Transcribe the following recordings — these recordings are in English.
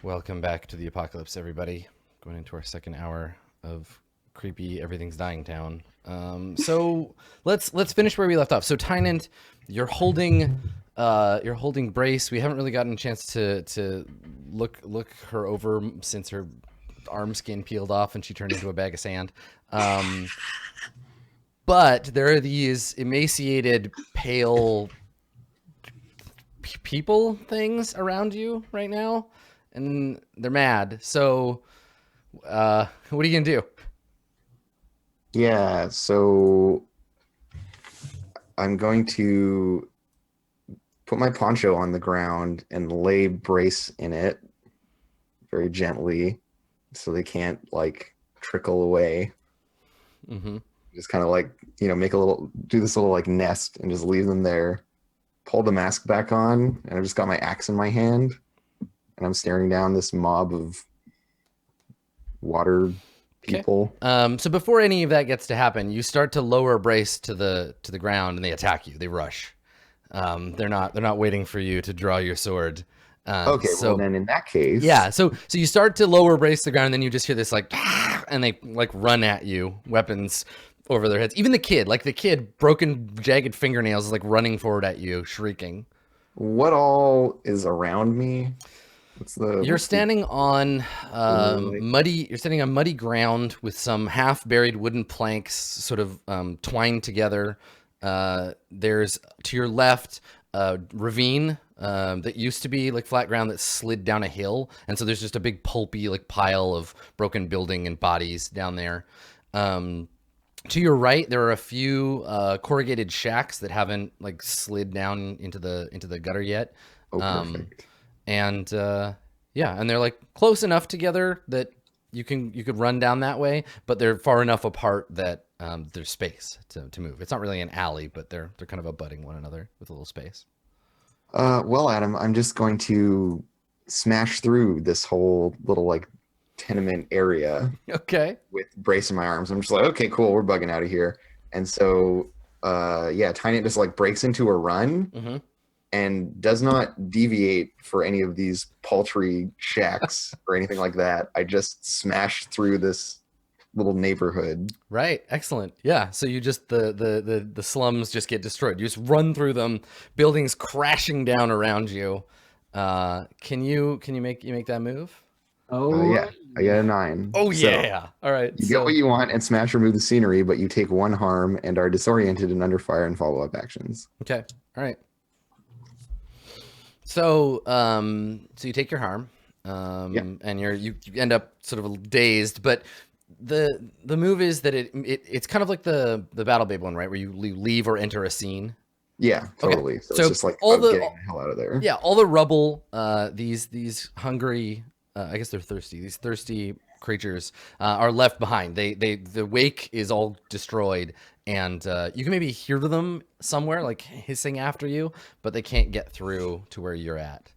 Welcome back to the apocalypse, everybody. Going into our second hour of creepy everything's dying town. So let's finish where we left off. So Tynant, you're holding Brace. We haven't really gotten a chance to look her over since her arm skin peeled off and she turned into a bag of sand. But there are these emaciated, pale people things around you right now, and they're mad. So, what are you gonna do? Yeah, so I'm going to put my poncho on the ground and lay Brace in it very gently so they can't like trickle away. Mm-hmm. Just kind of like, make do this little like nest and just leave them there. Pull the mask back on, and I've just got my axe in my hand and I'm staring down this mob of water Okay. people. So before any of that gets to happen, you start to lower Brace to the ground, and they attack you. They rush. They're not waiting for you to draw your sword. Okay, well So then in that case, yeah, so you start to lower Brace to the ground, and then you just hear this like, and they like run at you, weapons over their heads. Even the kid, broken, jagged fingernails, is like running forward at you, shrieking. what all is around me? You're What's the standing on like? muddy. You're standing on muddy ground with some half-buried wooden planks, sort of twined together. There's to your left a ravine that used to be like flat ground that slid down a hill, and so there's just a big pulpy like pile of broken building and bodies down there. Um, to your right, there are a few corrugated shacks that haven't like slid down into the gutter yet. Oh, Um, perfect. and yeah, and they're like close enough together that you could run down that way, but they're far enough apart that there's space to move. It's not really an alley, but they're kind of abutting one another with a little space. Well, Adam, I'm just going to smash through this whole little like tenement area Okay. with Brace in my arms. I'm just like, okay, cool, we're bugging out of here. And so, yeah, Tiny just like breaks into a run Mm-hmm. and does not deviate for any of these paltry shacks or anything like that. I just smash through this little neighborhood. Right. Excellent. Yeah. So you just the slums just get destroyed. You just run through them, buildings crashing down around you. Can you make that move? Yeah, Oh, I got a 9. Oh So yeah. All right. you get what So you want and smash remove the scenery, but you take 1 harm and are disoriented and under fire and follow-up actions. okay. All right. So you take your harm, Yeah. and you end up sort of dazed. But the move is that it's kind of like the Battle Babe one, right? Where you leave or enter a scene. Yeah, Okay. totally. So it's So just like all about the getting the hell out of there. yeah, all the rubble, these hungry, I guess they're thirsty. These thirsty creatures are left behind. The wake is all destroyed, and you can maybe hear them somewhere, like hissing after you, but they can't get through to where you're at.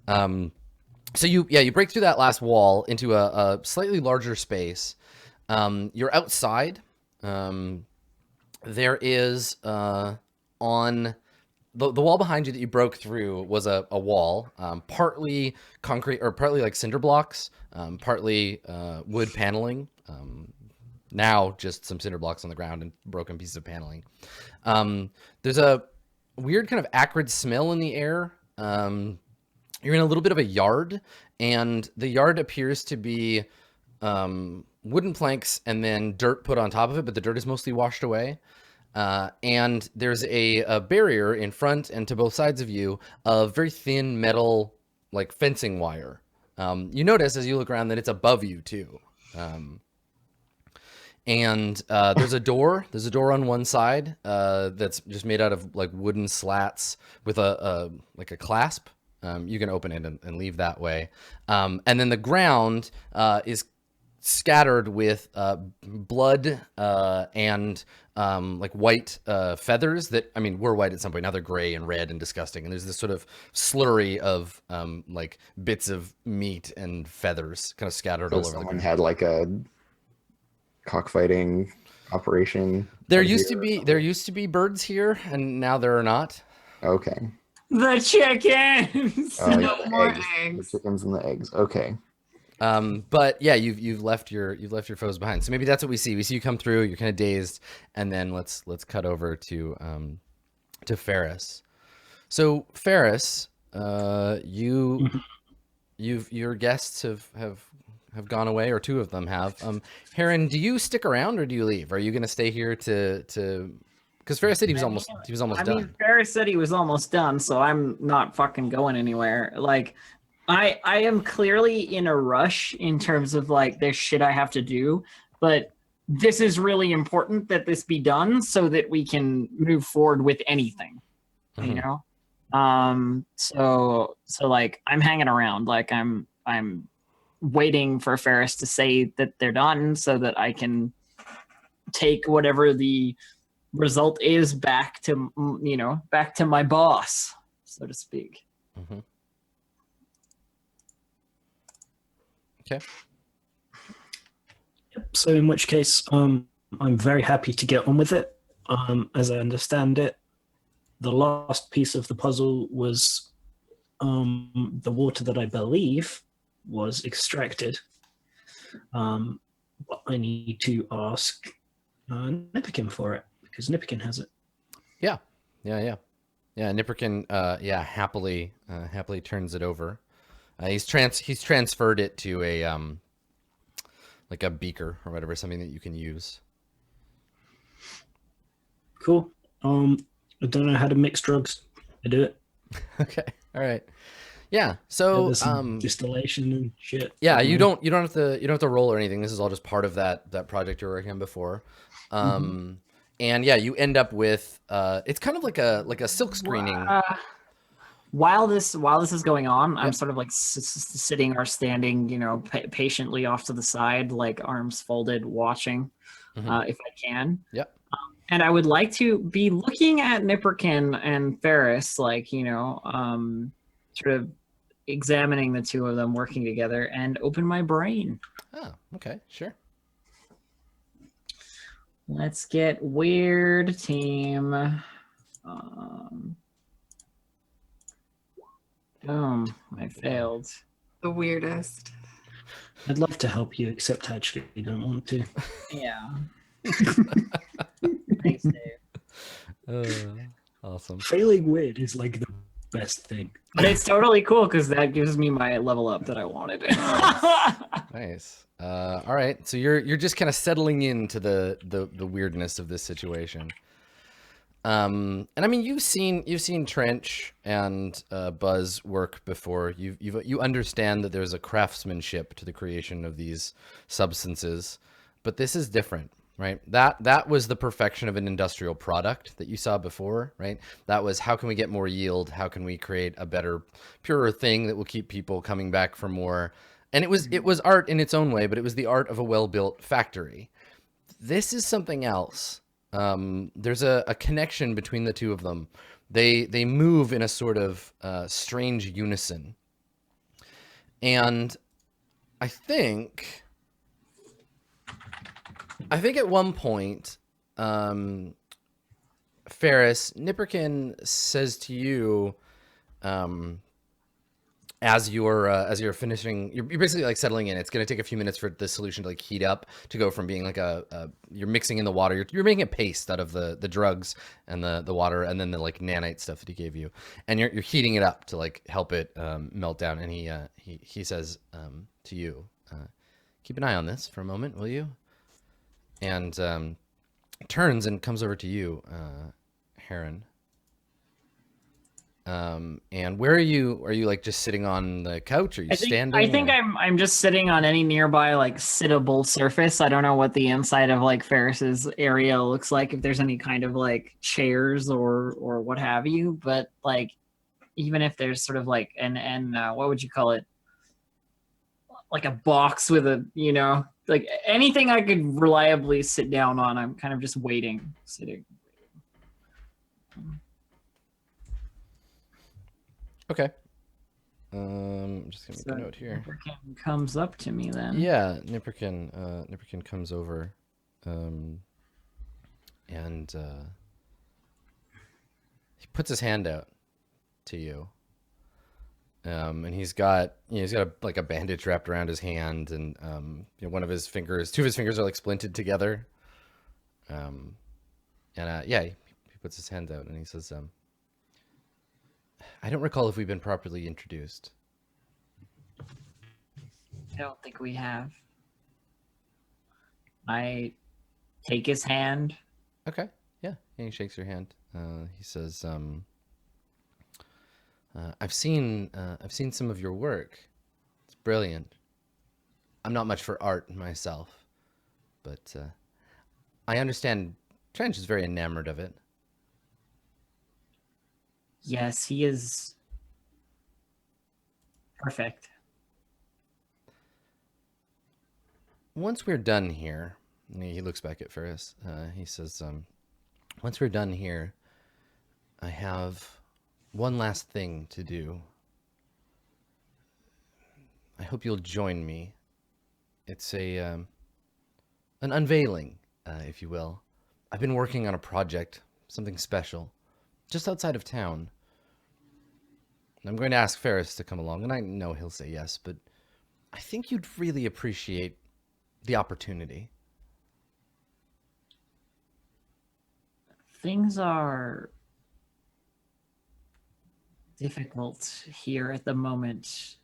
Um, so you break through that last wall into a slightly larger space. You're outside. Um, there is on the wall behind you that you broke through was a wall, partly concrete or partly like cinder blocks, partly wood paneling. Now just some cinder blocks on the ground and broken pieces of paneling. There's a weird kind of acrid smell in the air. You're in a little bit of a yard, and the yard appears to be wooden planks and then dirt put on top of it, but the dirt is mostly washed away. And there's a barrier in front and to both sides of you of very thin metal, like fencing wire. You notice as you look around that it's above you too. Um, and there's a door. There's a door on one side that's just made out of like wooden slats with a like a clasp. You can open it and leave that way. And then the ground is scattered with blood and like white feathers that, I mean, were white at some point. Now they're gray and red and disgusting. And there's this sort of slurry of like bits of meat and feathers kind of scattered So all over the someone ground. had like a cockfighting operation There out used to here or be something. birds here, and now there are not. Okay. The chickens. Oh yeah, No the more eggs, the eggs. chickens and the eggs. Okay. But yeah, you've left your foes behind. So maybe that's what we see. We see you come through. You're kind of dazed, and then let's cut over to Ferris. So Ferris, Mhm. your guests have gone away, or two of them have. Heron, do you stick around or do you leave? Are you going to stay here to? Because Ferris said he was almost done. Ferris said he was almost done, so I'm not fucking going anywhere. Like, I am clearly in a rush in terms of like there's shit I have to do, but this is really important that this be done so that we can move forward with anything. You Mhm. know? So like I'm hanging around, like I'm waiting for Ferris to say that they're done so that I can take whatever the result is back to back to my boss, so to speak. Mhm. Okay. So in which case, I'm very happy to get on with it. As I understand it, the last piece of the puzzle was the water that I believe was extracted. But I need to ask Nipikin for it because Nipikin has it. Yeah. Nipperkin, happily turns it over. He's transferred it to a like a beaker or whatever, something that you can use. Cool. I don't know how to mix drugs. I do it. Okay. All right. Yeah. Yeah, So there's some distillation and shit. yeah, I you know. don't have to roll or anything. This is all just part of that project you were working on before. Mhm. And yeah, you end up with it's kind of like a silk screening. While this is going on, I'm Yep. sort of like sitting or standing, patiently off to the side, like arms folded, watching, Mhm. if I can. Yep. And I would like to be looking at Nipperkin and Ferris, like, sort of examining the two of them working together and open my brain. Oh, okay, sure. Let's get weird, team. Um, Boom, I failed. The weirdest. I'd love to help you, except I actually don't want to. Yeah. Thanks, Dave. Awesome. Failing weird is like the best thing. But it's totally cool because that gives me my level up that I wanted. Nice. All right. So you're just kind of settling into the weirdness of this situation. And I mean, you've seen Trench and Buzz work before. You understand that there's a craftsmanship to the creation of these substances, but this is different, right? That was the perfection of an industrial product that you saw before, right? That was how can we get more yield? How can we create a better, purer thing that will keep people coming back for more? And it was art in its own way, but it was the art of a well-built factory. This is something else. There's a connection between the two of them. They move in a sort of strange unison. And I think at one point, Ferris, Nipperkin says to you, as you're finishing, you're basically like settling in. It's going to take a few minutes for the solution to like heat up, to go from being like you're mixing in the water, you're making a paste out of the drugs and the water, and then the like nanite stuff that he gave you, and you're heating it up to like help it melt down. And he says to you, keep an eye on this for a moment, will you? And turns and comes over to you, Heron. And where are you? Are you like just sitting on the couch? Or are you standing? I think I'm just sitting on any nearby like sittable surface. I don't know what the inside of like Ferris's area looks like, if there's any kind of like chairs or what have you. But like even if there's sort of like an what would you call it? Like a box with a like anything I could reliably sit down on. I'm kind of just sitting. Okay. I'm just gonna make a note here. Nipperkin comes up to me then. Yeah, Nipperkin comes over, and he puts his hand out, to you. And he's got like a bandage wrapped around his hand, and one of his fingers, two of his fingers are like splinted together. Yeah, he puts his hand out and he says, I don't recall if we've been properly introduced. I don't think we have. I take his hand. Okay, yeah, he shakes your hand. He says, I've seen some of your work. It's brilliant. I'm not much for art myself, but I understand Trench is very enamored of it. Yes, he is perfect. Once we're done here, and he looks back at Ferris. He says, once we're done here, I have one last thing to do. I hope you'll join me. It's an unveiling, if you will. I've been working on a project, something special, just outside of town. I'm going to ask Ferris to come along, and I know he'll say yes, but I think you'd really appreciate the opportunity. Things are difficult here at the moment.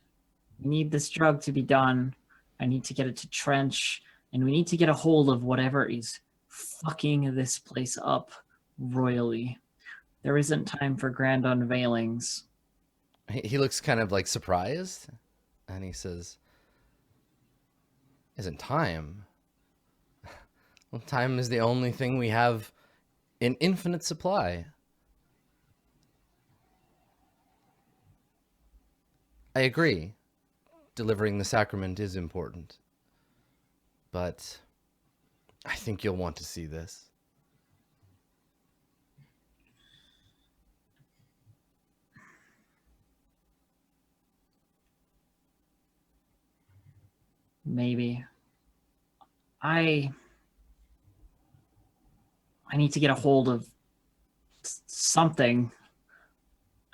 We need this drug to be done. I need to get it to Trench, and we need to get a hold of whatever is fucking this place up royally. There isn't time for grand unveilings. He looks kind of like surprised, and he says, isn't time? Well, time is the only thing we have in infinite supply. I agree. Delivering the sacrament is important. But I think you'll want to see this. Maybe. I need to get a hold of something.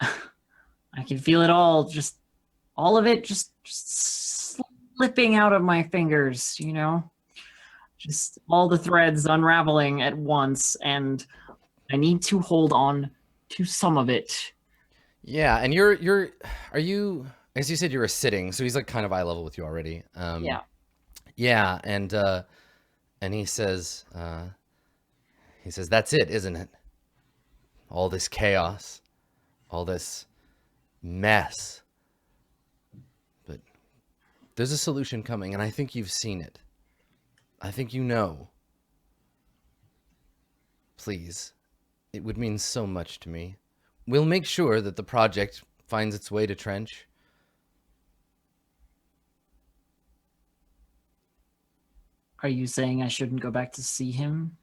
I can feel it all, just all of it just slipping out of my fingers, you know? Just all the threads unraveling at once, and I need to hold on to some of it. Yeah, and are you, as you said, you were sitting, so he's like kind of eye level with you already. Yeah. Yeah, and he says, that's it, isn't it? All this chaos, all this mess. But there's a solution coming, and I think you've seen it. I think you know. Please, it would mean so much to me. We'll make sure that the project finds its way to Trench. Are you saying I shouldn't go back to see him?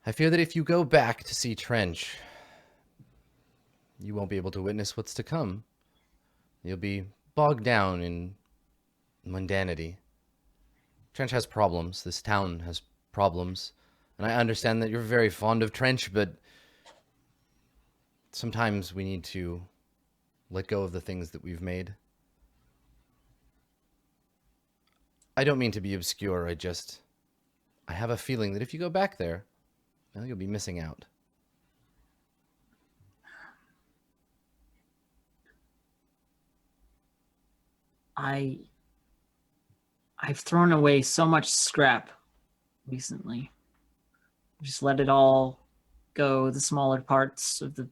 I fear that if you go back to see Trench, you won't be able to witness what's to come. You'll be bogged down in mundanity. Trench has problems. This town has problems. And I understand that you're very fond of Trench, but sometimes we need to let go of the things that we've made. I don't mean to be obscure. I have a feeling that if you go back there, well, you'll be missing out. I've thrown away so much scrap recently. Just let it all go, the smaller parts of the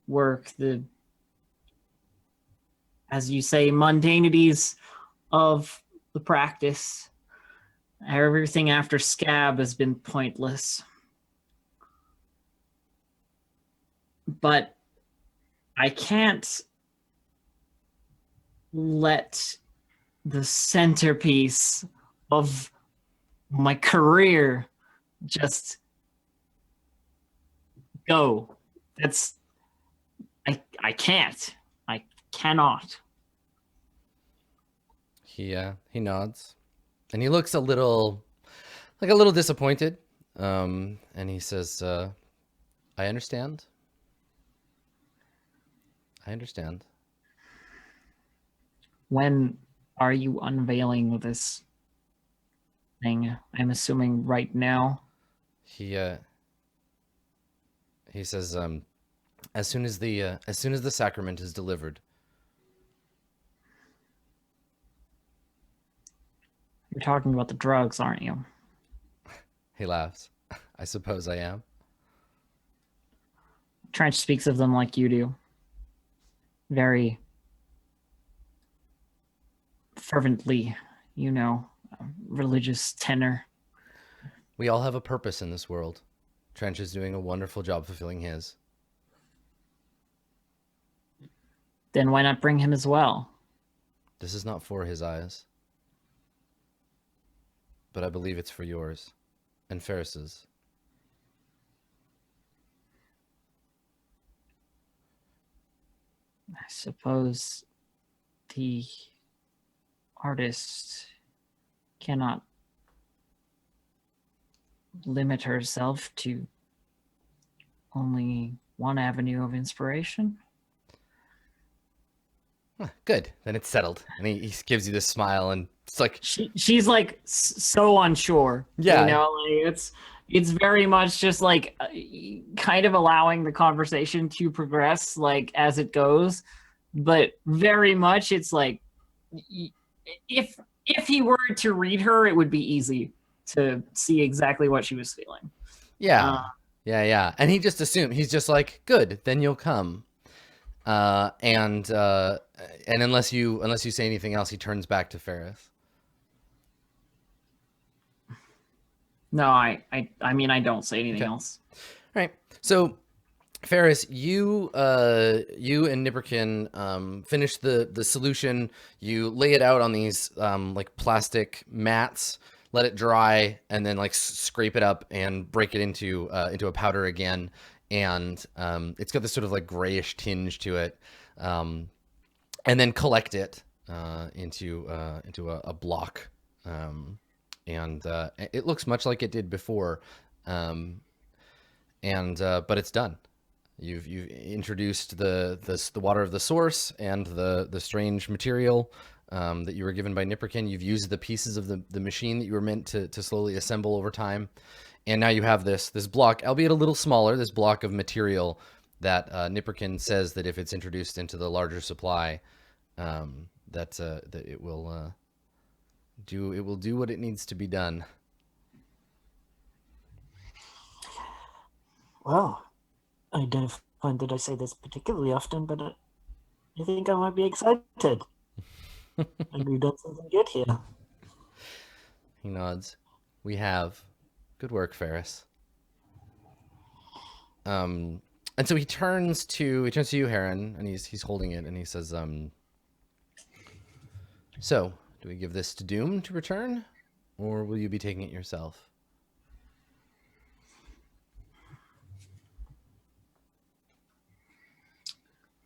work, the, as you say, mundanities of the practice. Everything after Scab has been pointless. But I can't let the centerpiece of my career just go. I can't. I cannot. He nods, and he looks a little disappointed. And he says, I understand. I understand. When are you unveiling this thing? I'm assuming right now. He says, as soon as the sacrament is delivered. You're talking about the drugs, aren't you? He laughs. I suppose I am. Trench speaks of them like you do. Very fervently, religious tenor. We all have a purpose in this world. Trench is doing a wonderful job fulfilling his. Then why not bring him as well? This is not for his eyes. But I believe it's for yours. And Ferris's. I suppose the artist cannot limit herself to only one avenue of inspiration. Good. Then it's settled. And he gives you this smile, and it's like she's like so unsure. Yeah. It's very much just like kind of allowing the conversation to progress like as it goes, but very much it's like if he were to read her, it would be easy to see exactly what she was feeling. Yeah. Yeah. And he just assumed, he's just like, good, then you'll come. And unless you say anything else, he turns back to Ferris. No, I mean, I don't say anything else. All right. So Ferris, you and Nipperkin finish the solution. You lay it out on these like plastic mats, let it dry, and then like scrape it up and break it into a powder again. And it's got this sort of like grayish tinge to it, and then collect it into a block, and it looks much like it did before, but it's done. You've introduced the water of the source and the strange material that you were given by Nipperkin. You've used the pieces of the machine that you were meant to slowly assemble over time. And now you have this block, albeit a little smaller, this block of material that Nipperkin says that if it's introduced into the larger supply, that it will do what it needs to be done. Well, I don't find that I say this particularly often, but I think I might be excited. And we've done something good here. He nods. We have. Good work, Ferris. And so he turns to you, Heron, and he's holding it, and he says, so, do we give this to Doom to return, or will you be taking it yourself?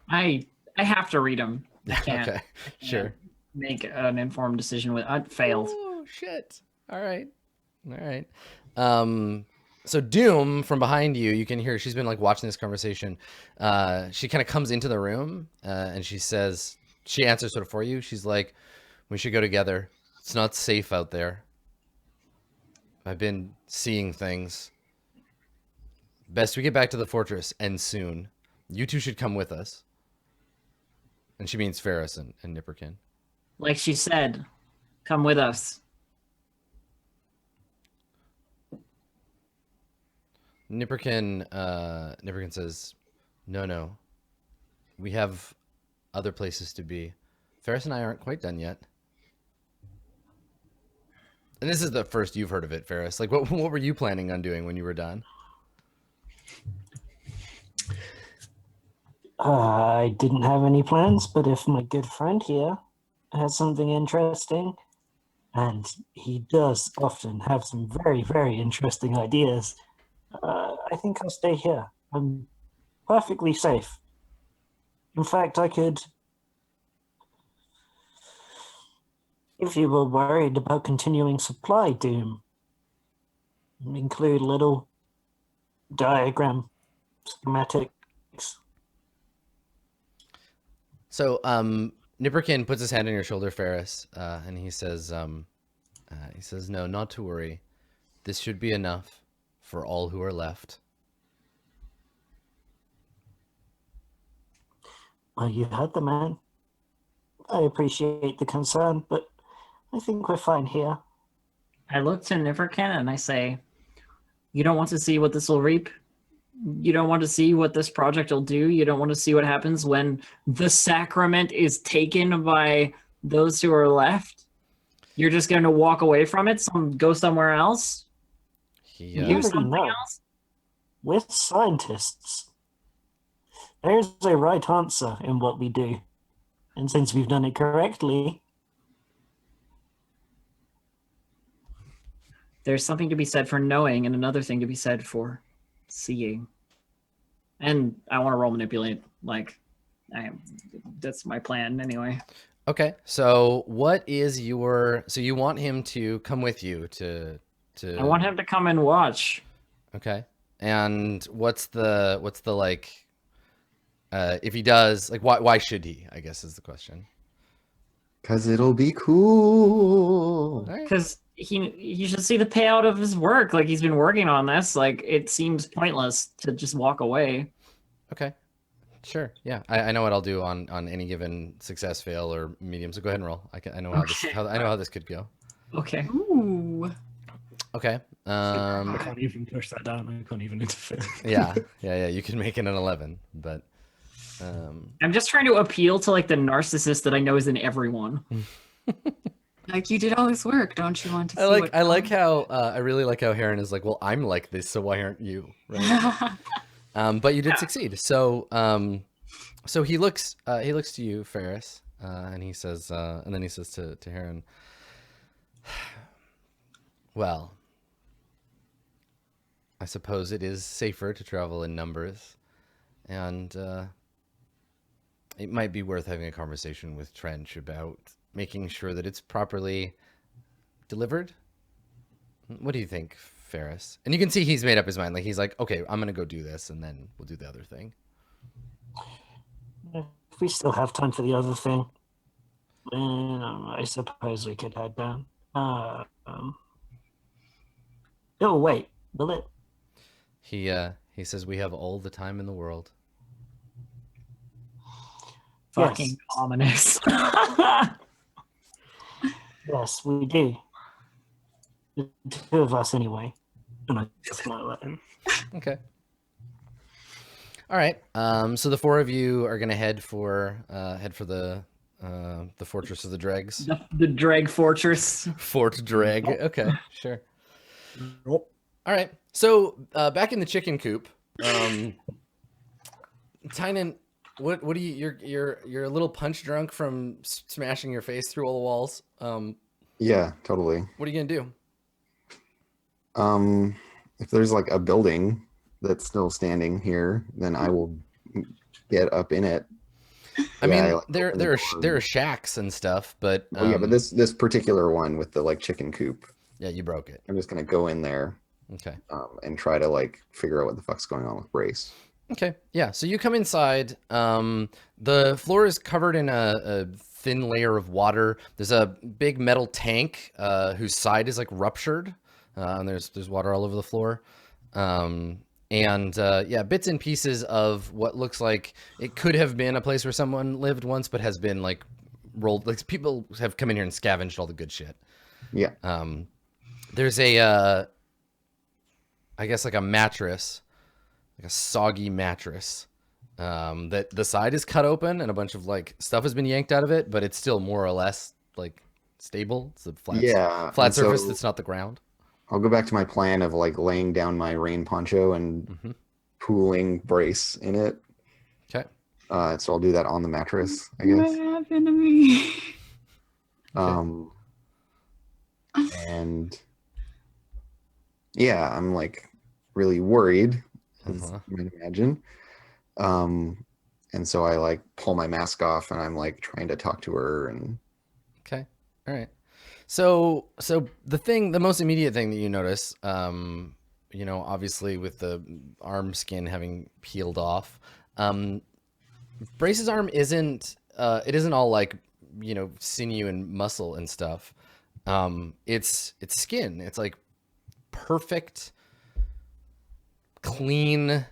I have to read them. I can't, Okay, sure. Make an informed decision with. I failed. Oh shit! All right. So Doom from behind you can hear, she's been like watching this conversation. She kind of comes into the room and she says, she answers sort of for you. She's like, we should go together. It's not safe out there. I've been seeing things. Best we get back to the fortress, and soon. You two should come with us. And she means Ferris and Nipperkin. Like she said, come with us. Nipperkin says, no. We have other places to be. Ferris and I aren't quite done yet. And this is the first you've heard of it, Ferris. Like, what were you planning on doing when you were done? I didn't have any plans, but if my good friend here has something interesting, and he does often have some very, very interesting ideas, I think I'll stay here. I'm perfectly safe. In fact, I could... If you were worried about continuing supply, Doom, include little diagram schematics. So Nipperkin puts his hand on your shoulder, Ferris, and he says, "No, not to worry. This should be enough for all who are left." Well, you heard the man. I appreciate the concern, but I think we're fine here. I look to Niverkin and I say, "You don't want to see what this will reap? You don't want to see what this project will do? You don't want to see what happens when the sacrament is taken by those who are left? You're just going to walk away from it, go somewhere else? He, Do already something know. else?" We're scientists. There's a right answer in what we do. And since we've done it correctly, There's something to be said for knowing and another thing to be said for seeing. And I want to roll manipulate. That's my plan anyway. Okay, so what is your? So you want him to come with you to? I want him to come and watch. Okay, and what's the like? If he does, like, why should he? I guess is the question. Because it'll be cool. All right. Because he should see the payout of his work. Like, he's been working on this. Like, it seems pointless to just walk away. Okay. Sure. Yeah, I know what I'll do on any given success, fail, or medium. So go ahead and roll. I know how this Okay. I know how this could go. Okay. Ooh. Okay. I can't even push that down. I can't even interfere. Yeah. You can make it an 11, but I'm just trying to appeal to like the narcissist that I know is in everyone. Like, you did all this work. Don't you want to see I like how I really like how Heron is like, well, I'm like this, so why aren't you? Right. But you did succeed. So so he looks to you, Ferris, and he says, and then he says to Heron, well, I suppose it is safer to travel in numbers, and it might be worth having a conversation with Trench about making sure that it's properly delivered. What do you think, Ferris? And you can see he's made up his mind. Like, he's like, okay, I'm gonna go do this, and then we'll do the other thing. If we still have time for the other thing, then I suppose we could head down. It'll wait, will it? He says we have all the time in the world. Fucking Yes. ominous. Yes, we do. The two of us, anyway. And I just might let him. Okay. All right. So the four of you are gonna head for the Fortress of the Dregs. The Dreg Fortress. Fort Dreg. Okay, sure. All right. So back in the chicken coop, Tynan, what do you? You're a little punch drunk from smashing your face through all the walls. Yeah, totally. What are you gonna do? If there's like a building that's still standing here, then I will get up in it. I mean, like, there open the door. are shacks and stuff, but Oh yeah, but this particular one with the like chicken coop, yeah, you broke it. I'm just gonna go in there Okay. and try to like figure out what the fuck's going on with Brace. Okay. Yeah. So you come inside. The floor is covered in a thin layer of water. There's a big metal tank whose side is like ruptured, and there's water all over the floor. Yeah, bits and pieces of what looks like it could have been a place where someone lived once, but has been like rolled. Like, people have come in here and scavenged all the good shit. Yeah. There's a, I guess like a mattress, like a soggy mattress, that the side is cut open and a bunch of like stuff has been yanked out of it, but it's still more or less like stable. It's a flat and surface so that's not the ground. I'll go back to my plan of like laying down my rain poncho and pooling Brace in it. Okay. So I'll do that on the mattress, I What guess. happened to me? And yeah, I'm like really worried, as you might imagine. And so I like pull my mask off and I'm like trying to talk to her and Okay. All right. So the most immediate thing that you notice, obviously with the arm skin having peeled off, Brace's arm isn't it isn't all like, sinew and muscle and stuff. It's skin. It's like perfect, clean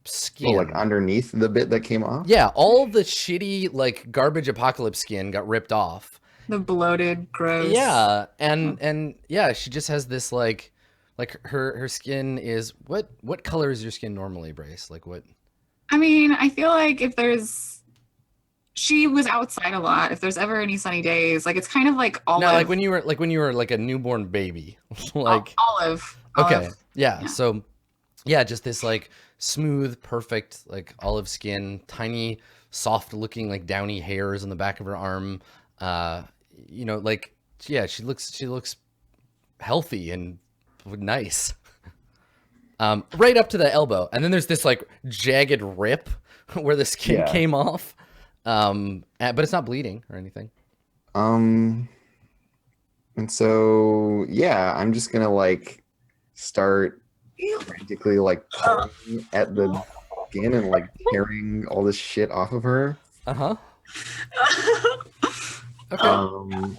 skin. Oh, like underneath the bit that came off? Yeah, all the shitty like garbage apocalypse skin got ripped off. The bloated, gross. Yeah, and yeah, she just has this like her skin is what color is your skin normally, Brace? Like what? I mean, I feel like she was outside a lot. If there's ever any sunny days, like it's kind of like olive. No, like when you were like a newborn baby, like olive. okay, Olive. yeah. Yeah. So yeah, just this like smooth, perfect like olive skin, tiny, soft looking like downy hairs on the back of her arm. Like yeah, she looks healthy and nice. Right up to the elbow, and then there's this like jagged rip where the skin came off. But it's not bleeding or anything. And so yeah, I'm just gonna like start frantically like pulling at the skin and like tearing all this shit off of her. Uh-huh. Okay.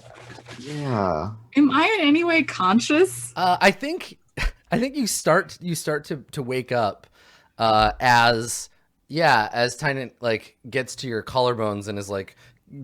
Yeah. Am I in any way conscious? I think you start to wake up as Tynant like gets to your collarbones and is like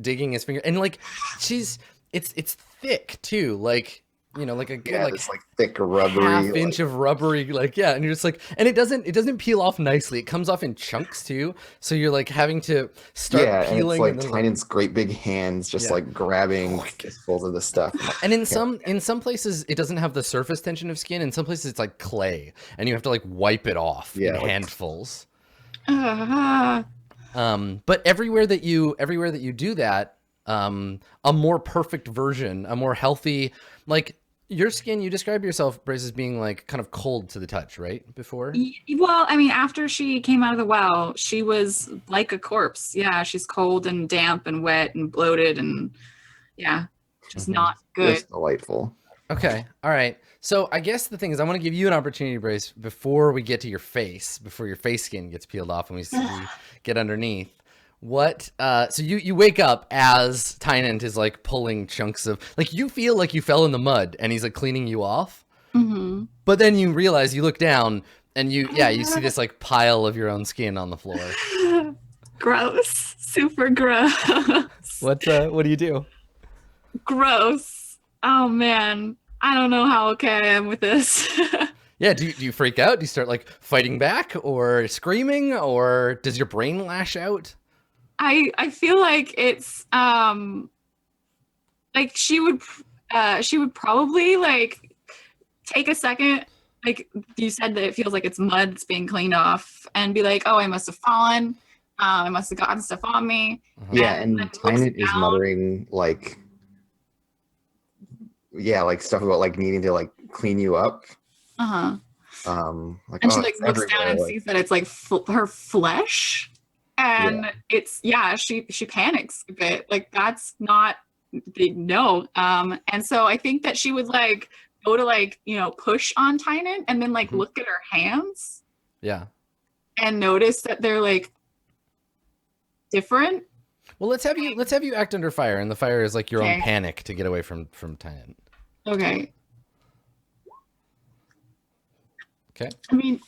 digging his finger, and like it's thick too, like like a good This like thick rubbery half-inch of rubbery, like and you're just like, and it doesn't peel off nicely. It comes off in chunks too, so you're like having to start peeling. And it's like Tynant's great big hands just like grabbing fistfuls of the stuff. And in some places it doesn't have the surface tension of skin. In some places it's like clay, and you have to like wipe it off in handfuls. But everywhere that you do that, a more perfect version, a more healthy, like your skin, you describe yourself, Brace, as being like kind of cold to the touch, right? Before? Well, I mean, after she came out of the well, she was like a corpse. Yeah, she's cold and damp and wet and bloated and just not good. Just delightful. Okay. All right. So I guess the thing is, I want to give you an opportunity, Brace, before we get to your face, before your face skin gets peeled off and we get underneath. So you wake up as Tynant is like pulling chunks of, like, you feel like you fell in the mud and he's like cleaning you off. Mm-hmm. But then you realize, you look down and you see this like pile of your own skin on the floor. Gross. Super gross. What do you do? Gross. Oh man. I don't know how okay I am with this. Yeah, do you freak out? Do you start like fighting back or screaming, or does your brain lash out? I feel like it's like she would probably like take a second, like you said, that it feels like it's mud that's being cleaned off, and be like, oh, I must have fallen, I must have gotten stuff on me. Yeah, and Tynant is muttering like like stuff about like needing to like clean you up. Like, and she like looks down and sees that it's like her flesh, and it's she panics a bit, like that's not no. And so I think that she would like go to like push on Tynant, and then like look at her hands, and notice that they're like different. Well, let's have you act under fire, and the fire is like your own panic to get away from Tynant. Okay. Okay. I mean,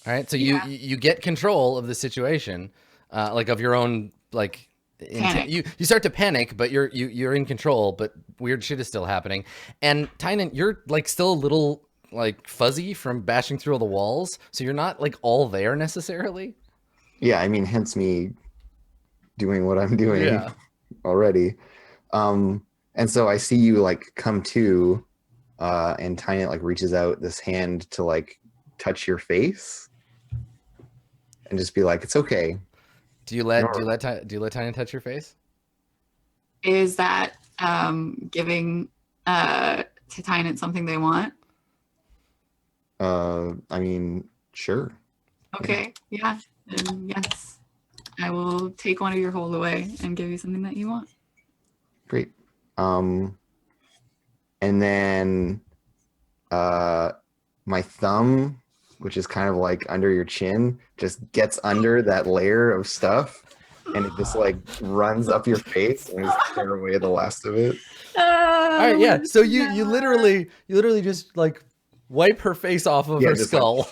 all right. So you get control of the situation, like of your own like. You start to panic, but you're in control, but weird shit is still happening. And Tynant, you're like still a little like fuzzy from bashing through all the walls, so you're not like all there necessarily. Yeah, I mean, hence me doing what I'm doing already. And so I see you like come to, and Tynant like reaches out this hand to like touch your face, and just be like, "It's okay." Do you let Tynant touch your face? Is that giving to Tynant something they want? I mean, sure. Okay, yeah, then yes, I will take one of your hold away and give you something that you want. Great. and then my thumb, which is kind of like under your chin, just gets under that layer of stuff, and it just like runs up your face and just tear away the last of it. All right, yeah. So you literally just like wipe her face off of her just skull.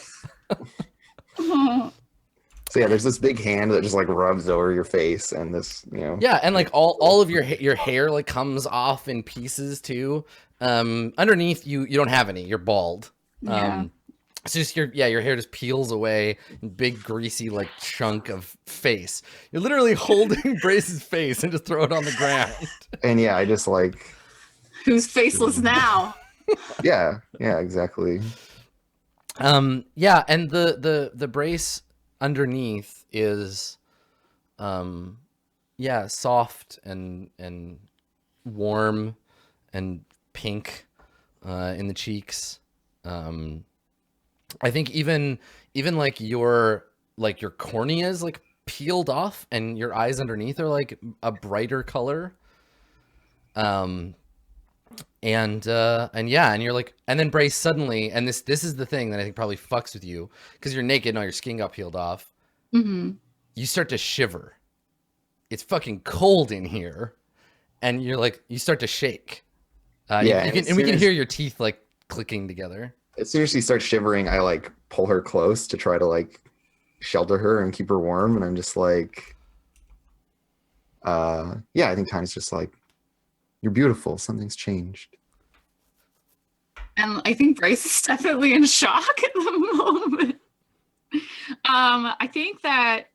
So yeah, there's this big hand that just like rubs over your face, and this, Yeah, and like all of your hair like comes off in pieces too. Underneath you don't have any. You're bald. Yeah. It's just your hair just peels away, big greasy like chunk of face. You're literally holding Brace's face and just throw it on the ground. And yeah, I just like, Who's faceless now? yeah, exactly. Yeah, and the brace underneath is soft and warm and pink in the cheeks. I think even like your cornea is like peeled off, and your eyes underneath are like a brighter color. And you're like, and then Brace suddenly, and this is the thing that I think probably fucks with you, because you're naked and all your skin got peeled off. Mm-hmm. You start to shiver. It's fucking cold in here, and you're like, you start to shake. We can hear your teeth like clicking together. As soon as she starts shivering, I like pull her close to try to like shelter her and keep her warm, and I'm just like, I think Tiny's just like, you're beautiful. Something's changed. And I think Bryce is definitely in shock at the moment. I think that,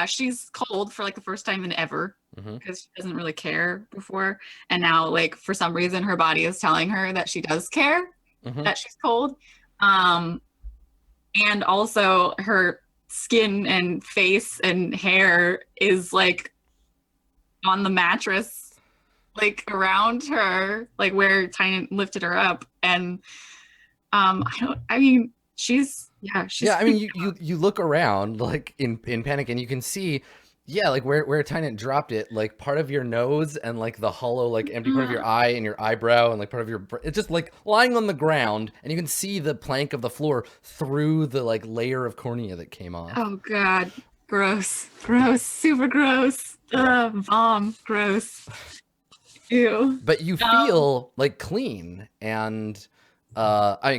she's cold for like the first time in ever, because she doesn't really care before. And now, like, for some reason, her body is telling her that she does care, that she's cold. And also her skin and face and hair is like on the mattress, like around her, like where Tiny lifted her up. And she's you look around like in panic, and you can see like where Tynant dropped it, like part of your nose and like the hollow like empty part of your eye and your eyebrow and like part of your it's just like lying on the ground, and you can see the plank of the floor through the like layer of cornea that came off. Oh god, gross, super gross. Vom, gross. Ew. But you feel like clean and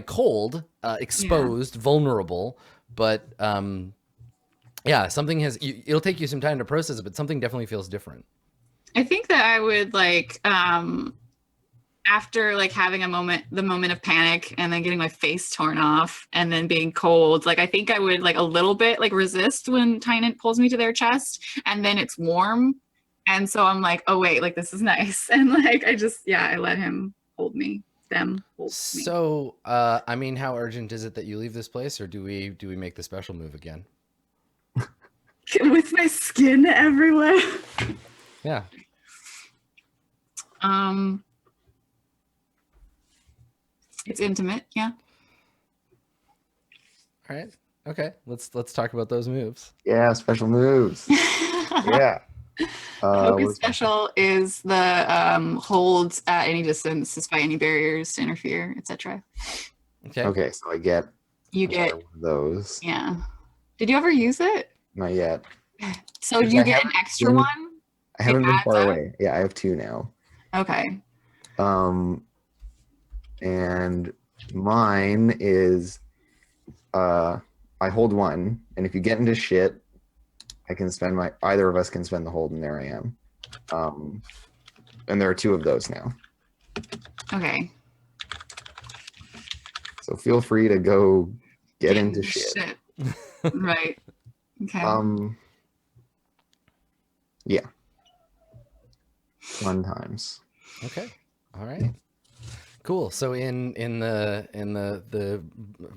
cold, exposed, vulnerable, but something it'll take you some time to process it, but something definitely feels different. I think that I would like after like having the moment of panic and then getting my face torn off and then being cold, like I think I would like a little bit like resist when Tynant pulls me to their chest, and then it's warm, and so I'm like, oh wait, like this is nice, and like I let him hold me. So how urgent is it that you leave this place, or do we make the special move again? With my skin everywhere. Yeah. It's intimate, yeah. All right. Okay. Let's talk about those moves. Yeah, special moves. Yeah. Focus special is the holds at any distance, despite any barriers to interfere, etc. Okay, so I get one of those. Yeah. Did you ever use it? Not yet. So do you get an extra one? I haven't been far away. Yeah, I have 2 now. Okay. And mine is I hold 1, and if you get into shit, I can spend either of us can spend the hold, and there I am. And there are 2 of those now. Okay. So feel free to go get into shit. Right. Okay. Yeah. Fun times. Okay. All right. Cool. So in the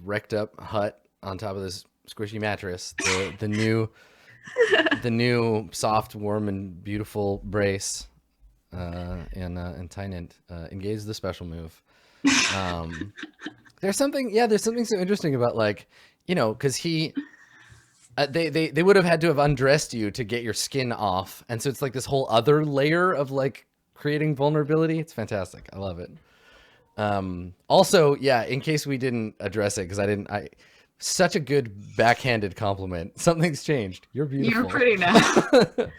wrecked up hut on top of this squishy mattress, the new soft, warm, and beautiful Brace and Tynant engage the special move. There's something so interesting about like, because they would have had to have undressed you to get your skin off, and so it's like this whole other layer of like creating vulnerability. It's fantastic. I love it. Also, yeah, in case we didn't address it, because I such a good backhanded compliment. Something's changed. You're beautiful. You're pretty now. I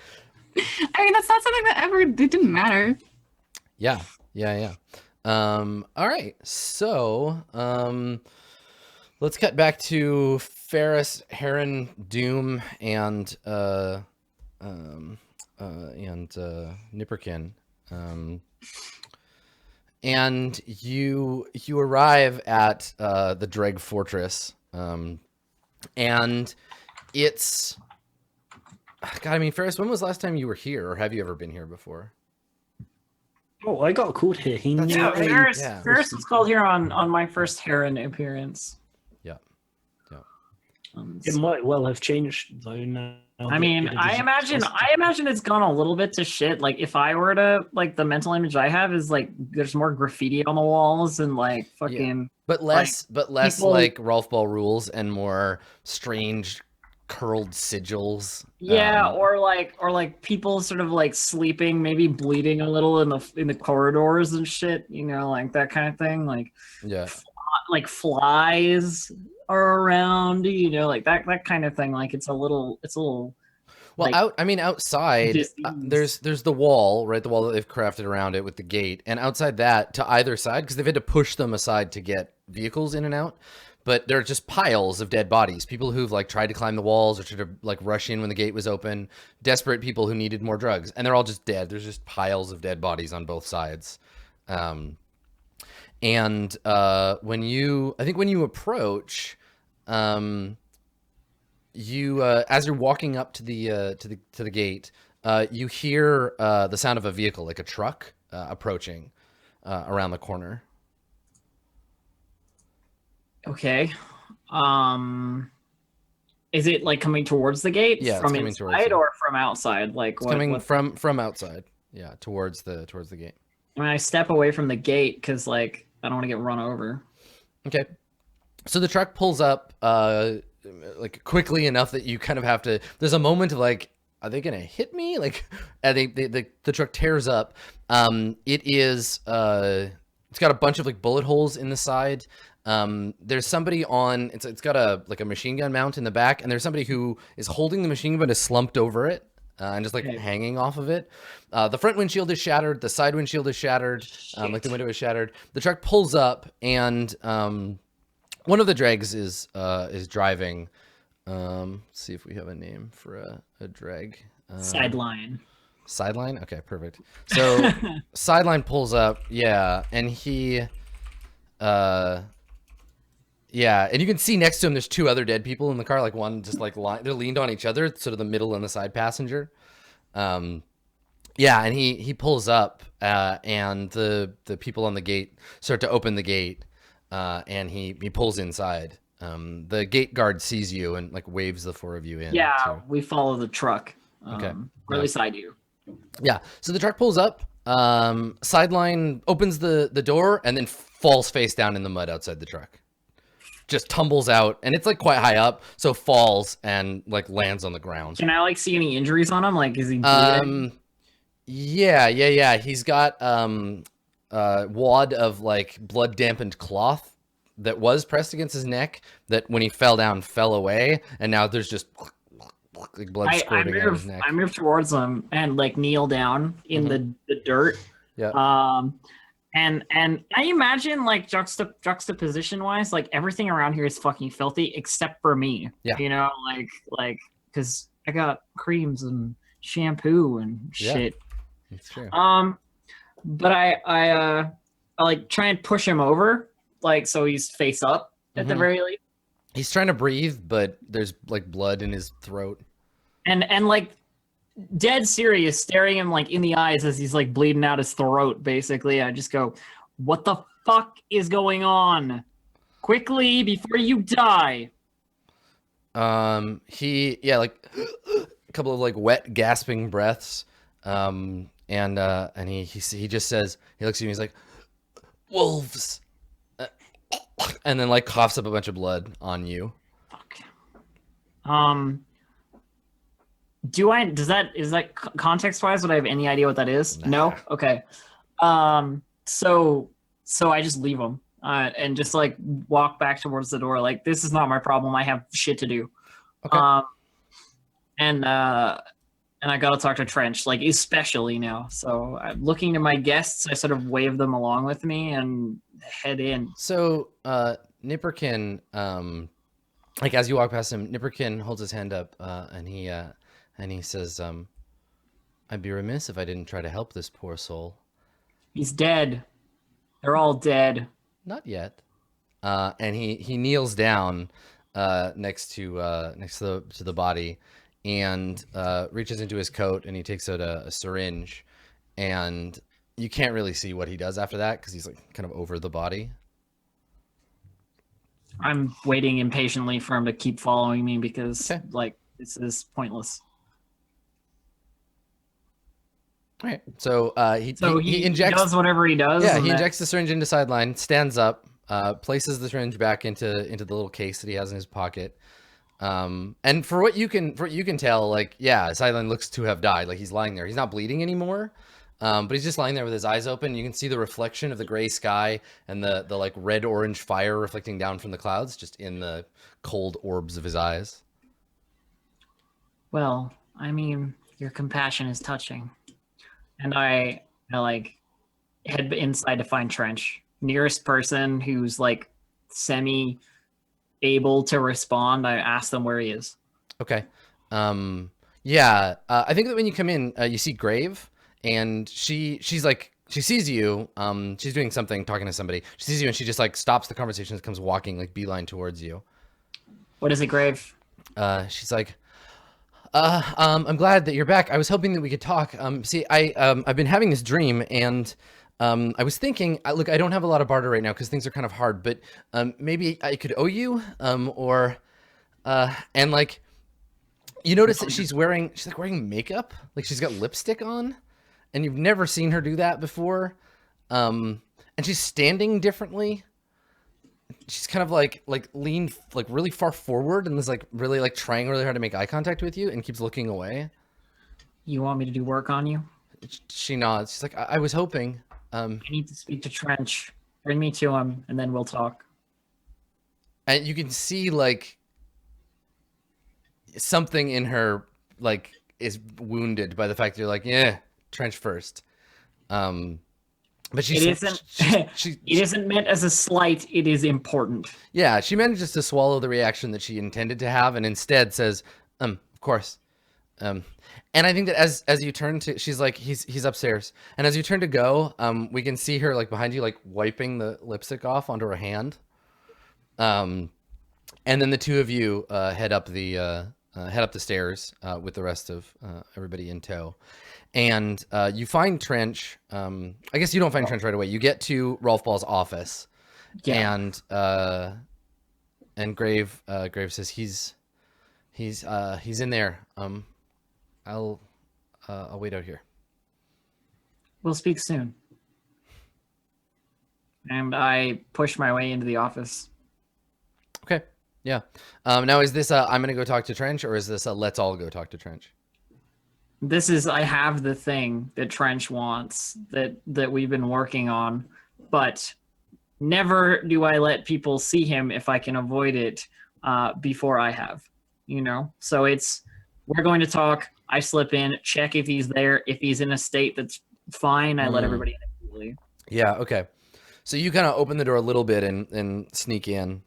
mean, that's not something that ever, it didn't matter. Yeah. All right. So, let's cut back to Ferris, Heron, Doom, and Nipperkin. And you arrive at the Dreg Fortress, and it's God. I mean, Ferris, when was the last time you were here, or have you ever been here before? Oh, I got called here. He That's knew. Yeah, right. Ferris, Yeah. Ferris was called here on my first Heron appearance. Yeah. It might well have changed though. Now I mean, I imagine it's gone a little bit to shit. Like, if I were to, like, the mental image I have is like there's more graffiti on the walls and like fucking. But less people- like Rolf Ball rules and more strange curled sigils. Yeah, or like people sort of like sleeping, maybe bleeding a little in the corridors and shit. You know, like that kind of thing. Like flies are around. You know, like that kind of thing. Like it's a little. Well, like, outside, disease. there's the wall, right? The wall that they've crafted around it with the gate, and outside that, to either side, because they've had to push them aside to get vehicles in and out. But there are just piles of dead bodies. People who've like tried to climb the walls or tried to like rush in when the gate was open. Desperate people who needed more drugs, and they're all just dead. There's just piles of dead bodies on both sides. When you approach, as you're walking up to the gate, you hear the sound of a vehicle, like a truck, approaching around the corner. Okay. Is it like coming towards the gate? Yeah, it's from coming towards inside it. or from outside? Like It's coming from outside. Yeah, towards the gate. I mean, I step away from the gate because like I don't want to get run over. Okay. So the truck pulls up like quickly enough that you kind of have to. There's a moment of like, are they gonna hit me? Like, and the truck tears up. It is it's got a bunch of like bullet holes in the side. There's somebody on. It's got a machine gun mount in the back, and there's somebody who is holding the machine gun but is slumped over it. And just like hanging off of it. The front windshield is shattered. The side windshield is shattered. Like the window is shattered. The truck pulls up, and one of the dregs is driving. Let's see if we have a name for a dreg. Sideline. Sideline? Okay, perfect. So Sideline pulls up, yeah, and he yeah, and you can see next to him there's two other dead people in the car, like one just like they're leaned on each other, sort of the middle and the side passenger. Yeah, and he pulls up, and the people on the gate start to open the gate, and he pulls inside. The gate guard sees you and like waves the four of you in. Yeah, we follow the truck. Okay. Or at least I do. Yeah, so the truck pulls up. Sideline opens the door and then falls face down in the mud outside the truck. Just tumbles out, and it's like quite high up, so falls and like lands on the ground. Can I like see any injuries on him? Like, is he bleeding? Yeah. He's got a wad of like blood dampened cloth that was pressed against his neck that when he fell down fell away, and now there's just like blood squirting out of his neck. I move towards him and like kneel down in the dirt. Yeah. And I imagine like juxtaposition wise, like everything around here is fucking filthy except for me. Yeah. You know, like because I got creams and shampoo and shit. That's true. But I like try and push him over, like so he's face up at the very least. He's trying to breathe, but there's like blood in his throat. And like dead serious, staring him like in the eyes as he's like bleeding out his throat, basically. I just go, what the fuck is going on? Quickly before you die. He like a couple of like wet gasping breaths. And he just says, he looks at you and he's like, wolves. And then like coughs up a bunch of blood on you. Fuck. Is that context wise? Would I have any idea what that is? Nah. No. Okay. So So I just leave him and just like walk back towards the door. Like, this is not my problem. I have shit to do. Okay. And I gotta talk to Trench, like especially now. So I'm looking to my guests. I sort of wave them along with me and head in. So Nipperkin, like as you walk past him, Nipperkin holds his hand up and he says, "I'd be remiss if I didn't try to help this poor soul." He's dead. They're all dead. Not yet. And he kneels down next to the body and reaches into his coat and he takes out a syringe, and you can't really see what he does after that because he's like kind of over the body. I'm waiting impatiently for him to keep following me because Okay. like this is pointless. All right. So he injects. does whatever he does. Yeah, and he then- injects the syringe into sideline, stands up, places the syringe back into the little case that he has in his pocket. And for what you can tell, like, yeah, sideline looks to have died. Like, he's lying there. He's not bleeding anymore. But he's just lying there with his eyes open. You can see the reflection of the gray sky and the like red orange fire reflecting down from the clouds just in the cold orbs of his eyes. Well, I mean, your compassion is touching. And I like head inside to find Trench. Nearest person who's like semi able to respond, I ask them where he is. Okay. Yeah. I think that when you come in, you see Grave, and she's like, she sees you. She's doing something, talking to somebody. She sees you, and she just like stops the conversation and comes walking like beeline towards you. What is it, Grave? She's like, I'm glad that you're back. I was hoping that we could talk. See, I've been having this dream, and I was thinking, look, I don't have a lot of barter right now because things are kind of hard, but maybe I could owe you, and like, you notice that she's wearing makeup, like she's got lipstick on, and you've never seen her do that before, and she's standing differently. She's kind of like leaned like really far forward and is like really like trying really hard to make eye contact with you and keeps looking away. You want me to do work on you? She nods. She's like, I was hoping. I need to speak to Trench. Bring me to him, and then we'll talk. And you can see like something in her like is wounded by the fact that you're like, yeah, Trench first. But It isn't. It isn't meant as a slight. It is important. Yeah, she manages to swallow the reaction that she intended to have, and instead says, of course. And I think that as you turn to, she's like, he's upstairs, and as you turn to go, we can see her like behind you, like wiping the lipstick off onto her hand. And then the two of you head up the stairs with the rest of everybody in tow. And you find Trench. I guess you don't find Trench right away. You get to Rolf Ball's office, Yeah. and Grave says he's in there. I'll wait out here. We'll speak soon. And I push my way into the office. Okay. Yeah. Now is this I'm gonna go talk to Trench, or is this a let's all go talk to Trench? This is I have the thing that Trench wants that we've been working on, but never do I let people see him if I can avoid it before I have, you know? So we're going to talk, I slip in, check if he's there. If he's in a state that's fine, I let everybody in immediately. Yeah, okay. So you kind of open the door a little bit and sneak in,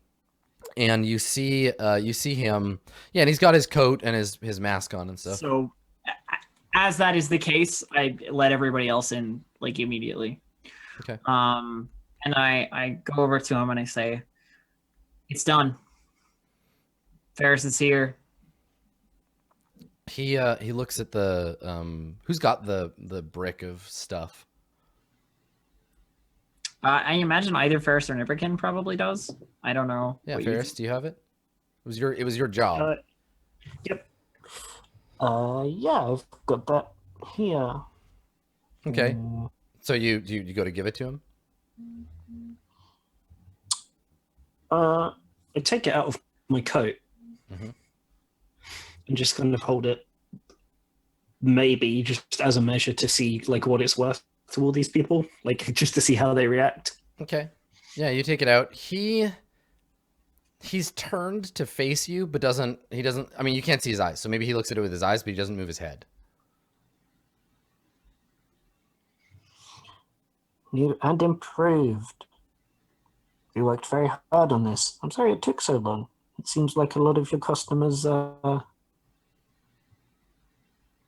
and you see him. Yeah, and he's got his coat and his mask on and stuff. So as that is the case, I let everybody else in like immediately. Okay. And I go over to him and I say, "It's done. Ferris is here." He looks at the who's got the brick of stuff. I imagine either Ferris or Nipperkin probably does. I don't know. Yeah, what you Ferris, think. do you have it? It was your job. Yep. Yeah, I've got that here. Okay. So you go to give it to him? I take it out of my coat Mhm. and just kind of hold it, maybe just as a measure to see like what it's worth to all these people, like just to see how they react. Okay. Yeah, you take it out. He's turned to face you, but he doesn't, I mean, you can't see his eyes. So maybe he looks at it with his eyes, but he doesn't move his head. New and improved. You worked very hard on this. I'm sorry it took so long. It seems like a lot of your customers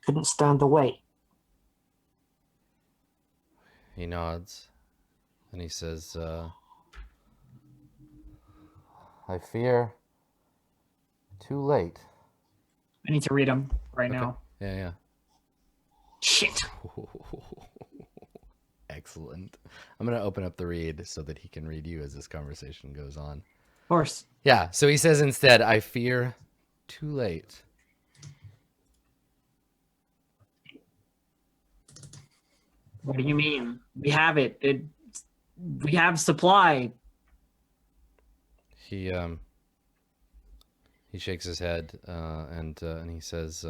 couldn't stand the wait. He nods and he says, I fear too late. I need to read them right Okay. now. Yeah. Shit. Excellent. I'm going to open up the read so that he can read you as this conversation goes on. Of course. Yeah, so he says instead, I fear too late. What do you mean? We have it. We have supply. He shakes his head and he says,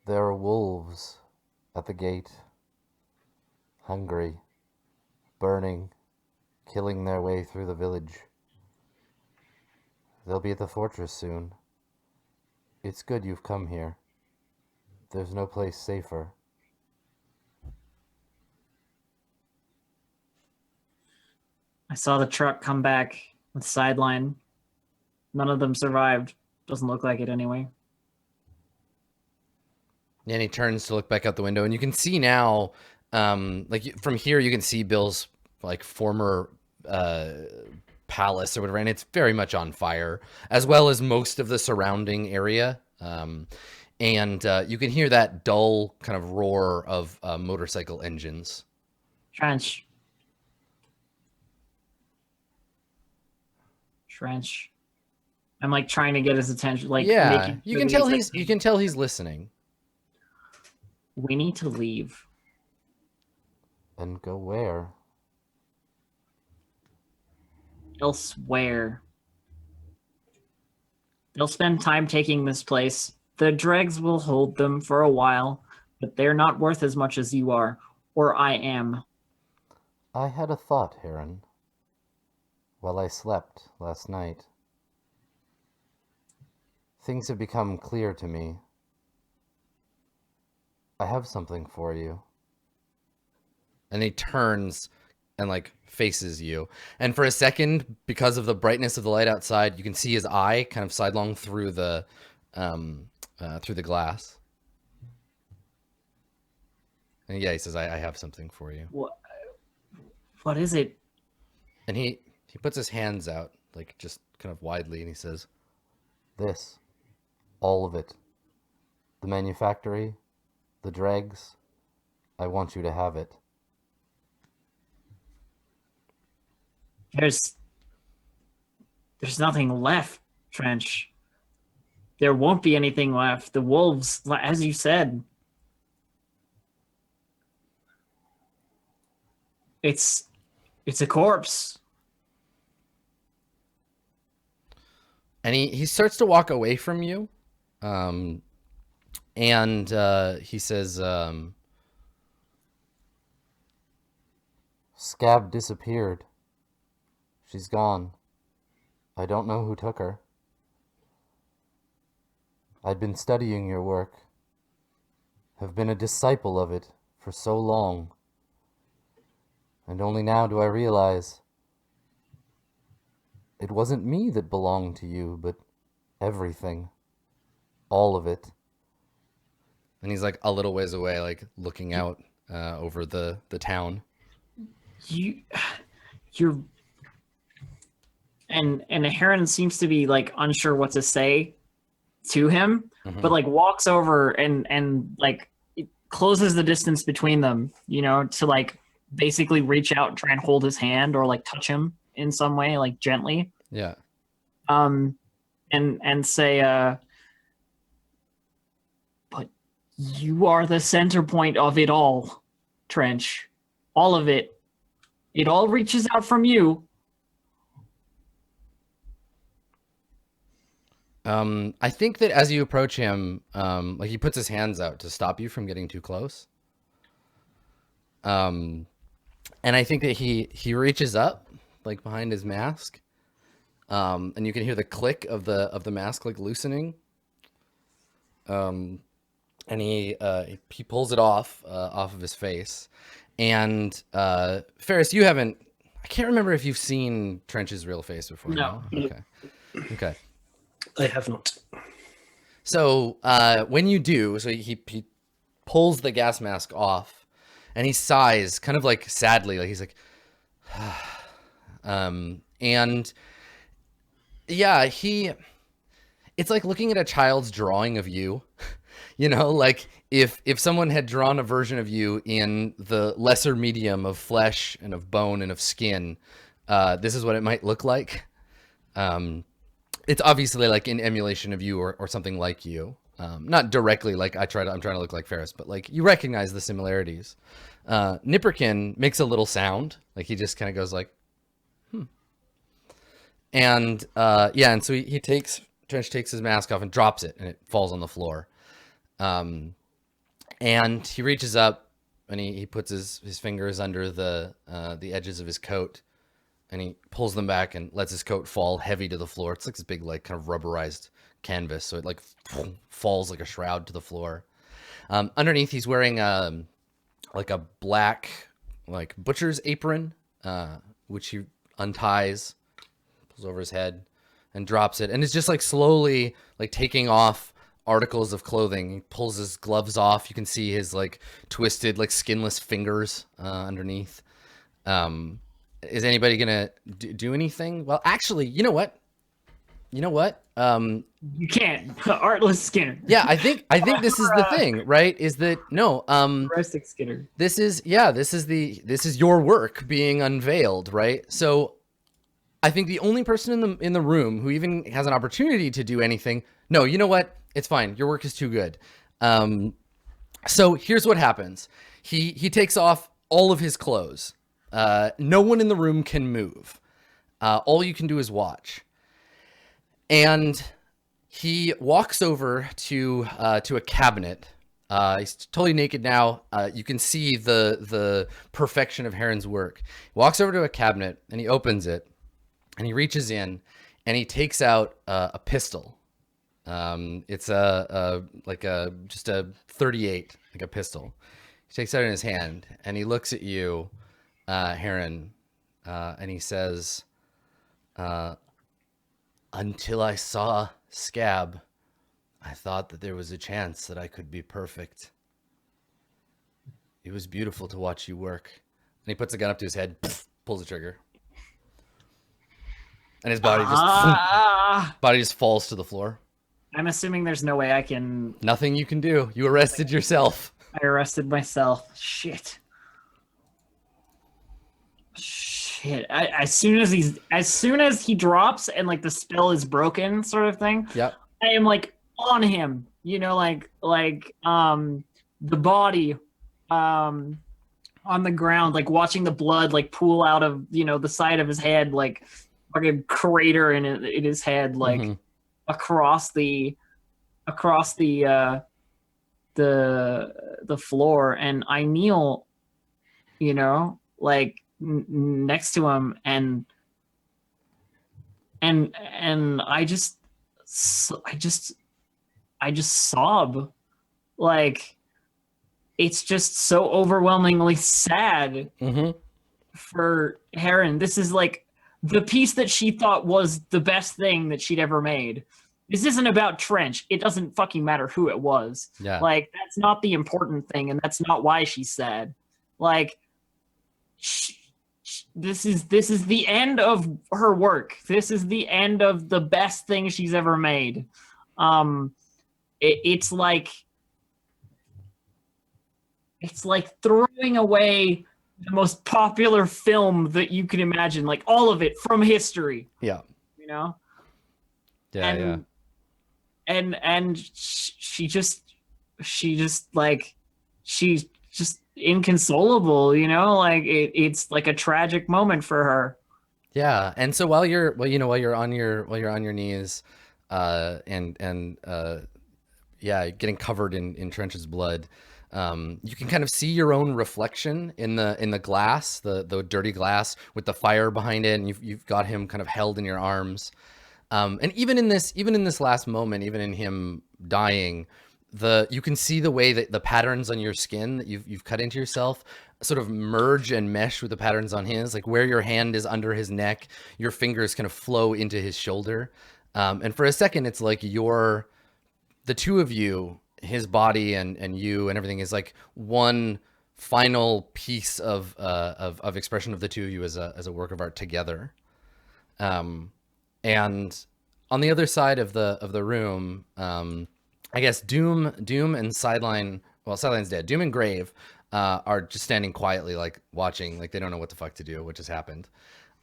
there are wolves at the gate, hungry, burning, killing their way through the village. They'll be at the fortress soon. It's good you've come here. There's no place safer. I saw the truck come back with sideline. None of them survived. Doesn't look like it anyway. And he turns to look back out the window, and you can see now, like from here, you can see Bill's like former palace or whatever, and it's very much on fire, as well as most of the surrounding area. And you can hear that dull kind of roar of motorcycle engines. Trench. I'm like trying to get his attention. Like, Yeah, making you sure can that tell he's you can tell he's listening. We need to leave. And go where? Elsewhere. They'll spend time taking this place. The dregs will hold them for a while, but they're not worth as much as you are, or I am. I had a thought, Heron, while I slept last night. Things have become clear to me. I have something for you. And he turns and like faces you. And for a second, because of the brightness of the light outside, you can see his eye kind of sidelong through the glass. And yeah, he says, I have something for you. What is it? And he puts his hands out, like just kind of widely, and he says, this, all of it. The manufactory, the dregs, I want you to have it. There's nothing left, Trench. There won't be anything left. The wolves, as you said. It's a corpse. And he starts to walk away from you. And he says, Scab disappeared. She's gone. I don't know who took her. I'd been studying your work, have been a disciple of it for so long, and only now do I realize it wasn't me that belonged to you, but everything. All of it. And he's like a little ways away, like looking out over the town. You're and Heron seems to be like unsure what to say to him, but like walks over and like closes the distance between them, you know, to like basically reach out and try and hold his hand or like touch him in some way, like gently. Yeah. And say, but you are the center point of it all, Trench. All of it. It all reaches out from you. I think that as you approach him, like he puts his hands out to stop you from getting too close. And I think that he reaches up, like behind his mask, and you can hear the click of the mask like loosening. And he pulls it off of his face. And Ferris, you haven't. I can't remember if you've seen Trench's real face before. No. Okay. Okay. I have not. So when you do, so he pulls the gas mask off, and he sighs, kind of like sadly, like he's like, and yeah, it's like looking at a child's drawing of you, you know, like if someone had drawn a version of you in the lesser medium of flesh and of bone and of skin, this is what it might look like. It's obviously like in emulation of you or something like you. Not directly like I'm trying to look like Ferris, but like you recognize the similarities. Nipperkin makes a little sound, like he just kind of goes like, and and so Trench takes his mask off and drops it, and it falls on the floor. And he reaches up and he puts his fingers under the edges of his coat, and he pulls them back and lets his coat fall heavy to the floor. It's like this big, like kind of rubberized canvas, so it like falls like a shroud to the floor. Underneath, he's wearing like a black like butcher's apron, which he unties, pulls over his head, and drops it, and it's just like slowly like taking off articles of clothing. He pulls his gloves off. You can see his like twisted, like skinless fingers underneath. Is anybody gonna do anything? Well, actually, you know what? You can't. Artless Skinner. Yeah, I think this is the thing, right? Is that no? Rustic Skinner. This is your work being unveiled, right? So, I think the only person in the room who even has an opportunity to do anything. No, you know what? It's fine. Your work is too good. So here's what happens. He takes off all of his clothes. No one in the room can move. All you can do is watch. And he walks over to a cabinet. He's totally naked now. You can see the perfection of Heron's work. He walks over to a cabinet and he opens it, and he reaches in and he takes out a pistol. It's just a 38, like a pistol. He takes it out in his hand and he looks at you, Heron, and he says, until I saw Scab, I thought that there was a chance that I could be perfect. It was beautiful to watch you work. And he puts the gun up to his head, pulls the trigger. And his body just falls to the floor. I'm assuming there's no way I can. Nothing you can do. You arrested yourself. I arrested myself. Shit. As soon as he drops and like the spell is broken, sort of thing. Yep. I am like on him. You know, like the body on the ground, like watching the blood like pool out of the side of his head, like a crater in his head, like across the floor, and I kneel, like next to him, and I just sob. Like, it's just so overwhelmingly sad for Heron. This is like the piece that she thought was the best thing that she'd ever made. This isn't about Trench. It doesn't fucking matter who it was. Yeah. Like, that's not the important thing, and that's not why she's sad. Like, this is the end of her work. This is the end of the best thing she's ever made. It's like throwing away the most popular film that you can imagine, like all of it from history. Yeah. Yeah. And she's just inconsolable, like it's like a tragic moment for her. Yeah. And so while you're on your knees, yeah, getting covered in Trench's blood. You can kind of see your own reflection in the glass, the dirty glass with the fire behind it, and you've got him kind of held in your arms. And even in this last moment, even in him dying, you can see the way that the patterns on your skin that you've cut into yourself sort of merge and mesh with the patterns on his, like where your hand is under his neck, your fingers kind of flow into his shoulder. And for a second, it's like the two of you, his body and you and everything, is like one final piece of expression of the two of you as a work of art together. And on the other side of the room, I guess Doom and Sideline, well, Sideline's dead. Doom and Grave are just standing quietly, like watching, like they don't know what the fuck to do, what just happened.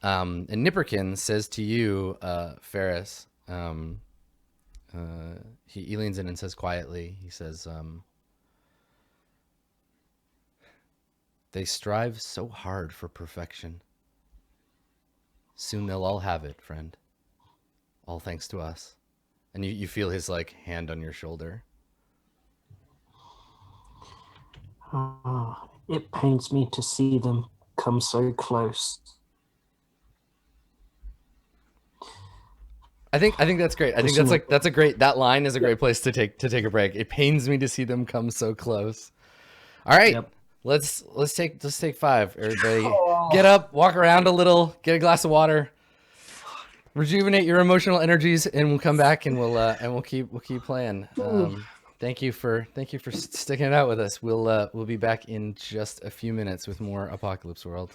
And Nipperkin says to you, Ferris, he leans in and says quietly, he says, they strive so hard for perfection. Soon they'll all have it, friend. All thanks to us. And you feel his like hand on your shoulder. It pains me to see them come so close. I think that's great. I think that line is a great place to take a break. It pains me to see them come so close. All right. Yep. Let's take 5. Everybody get up, walk around a little, get a glass of water, rejuvenate your emotional energies, and we'll come back and we'll keep playing. Thank you for sticking it out with us. We'll be back in just a few minutes with more Apocalypse World.